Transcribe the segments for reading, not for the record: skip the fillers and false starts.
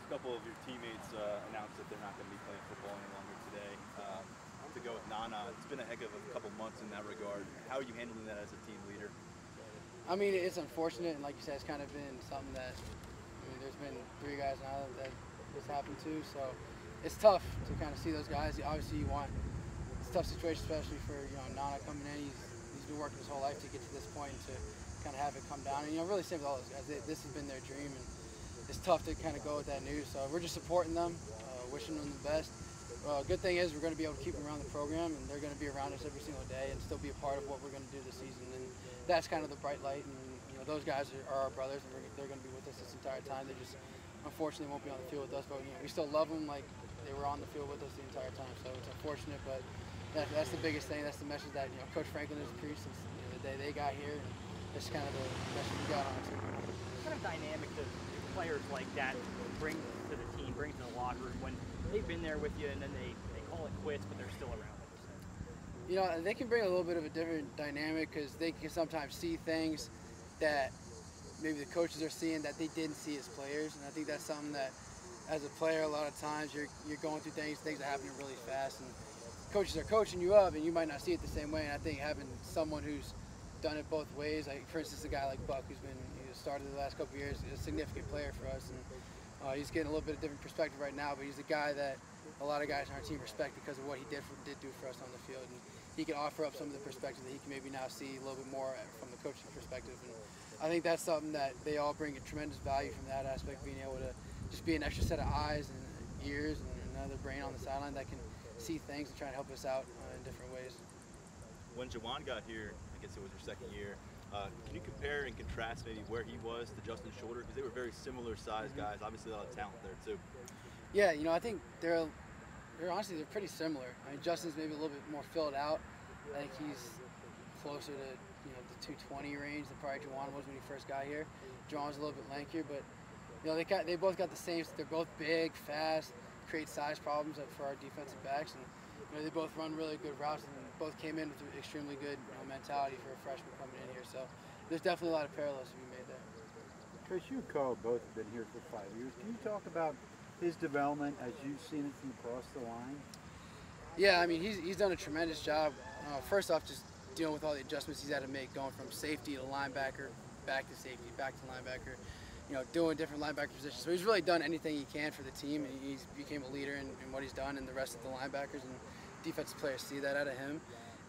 A couple of your teammates announced that they're not going to be playing football any longer today. To go with Nana, it's been a heck of a couple months in that regard. How are you handling that as a team leader? I mean, it's unfortunate, and like you said, it's kind of been something that, there's been 3 guys now that this happened to, so it's tough to kind of see those guys. Obviously, it's a tough situation, especially for, Nana coming in. He's been working his whole life to get to this point and to kind of have it come down. And, really same with all those guys. This has been their dream, and it's tough to kind of go with that news. So we're just supporting them, wishing them the best. Good thing is we're going to be able to keep them around the program, and they're going to be around us every single day and still be a part of what we're going to do this season. And that's kind of the bright light. And those guys are our brothers, and they're going to be with us this entire time. They just unfortunately won't be on the field with us, but we still love them like they were on the field with us the entire time. So it's unfortunate, but that's the biggest thing. That's the message that Coach Franklin has preached since the day they got here, and that's kind of the message we got on it. What kind of dynamic does players like that bring to the team, bring to the locker room when they've been there with you and then they call it quits, but they're still around, like you said? They can bring a little bit of a different dynamic because they can sometimes see things that maybe the coaches are seeing that they didn't see as players, and I think that's something that, as a player, a lot of times you're going through things are happening really fast, and coaches are coaching you up, and you might not see it the same way. And I think having someone who's done it both ways, like for instance, a guy like Buck, who's started the last couple of years, is a significant player for us, and he's getting a little bit of different perspective right now. But he's a guy that a lot of guys on our team respect because of what he did do for us on the field, and he can offer up some of the perspective that he can maybe now see a little bit more from the coaching perspective. And I think that's something that they all bring a tremendous value from that aspect, being able to just be an extra set of eyes and ears and another brain on the sideline that can see things and try and help us out in different ways. When Jawan got here, I guess it was your second year, can you compare and contrast maybe where he was to Justin Shorter? Because they were very similar sized guys, obviously a lot of talent there too. Yeah, I think they're honestly pretty similar. I mean, Justin's maybe a little bit more filled out. I think he's closer to the 220 range than probably Jawan was when he first got here. Jawan's a little bit lankier, but they both got the same. They're both big, fast, create size problems for our defensive backs, and they both run really good routes, and both came in with an extremely good mentality for a freshman coming in here. So there's definitely a lot of parallels to be made there. Chris, you and Carl both have been here for 5 years. Can you talk about his development as you've seen it from across the line? Yeah, I mean, he's done a tremendous job. First off, just dealing with all the adjustments he's had to make, going from safety to linebacker, back to safety, back to linebacker, doing different linebacker positions. So he's really done anything he can for the team, and he's became a leader in what he's done, and the rest of the linebackers and defensive players see that out of him.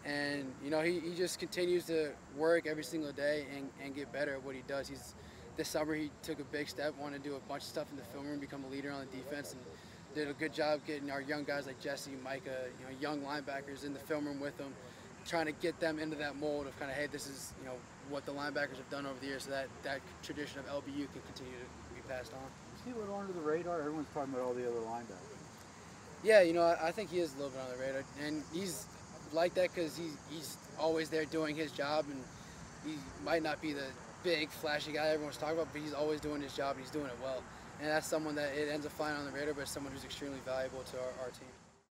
And, he just continues to work every single day and get better at what he does. This summer he took a big step, wanted to do a bunch of stuff in the film room, become a leader on the defense, and did a good job getting our young guys like Jesse, Micah, young linebackers in the film room with him, trying to get them into that mold of kind of, hey, this is, what the linebackers have done over the years, so that tradition of LBU can continue to be passed on. Is he a little under the radar? Everyone's talking about all the other linebackers. Yeah, I think he is a little bit on the radar, and he's like that because he's always there doing his job, and he might not be the big, flashy guy everyone's talking about, but he's always doing his job, and he's doing it well. And that's someone that it ends up flying on the radar, but someone who's extremely valuable to our team.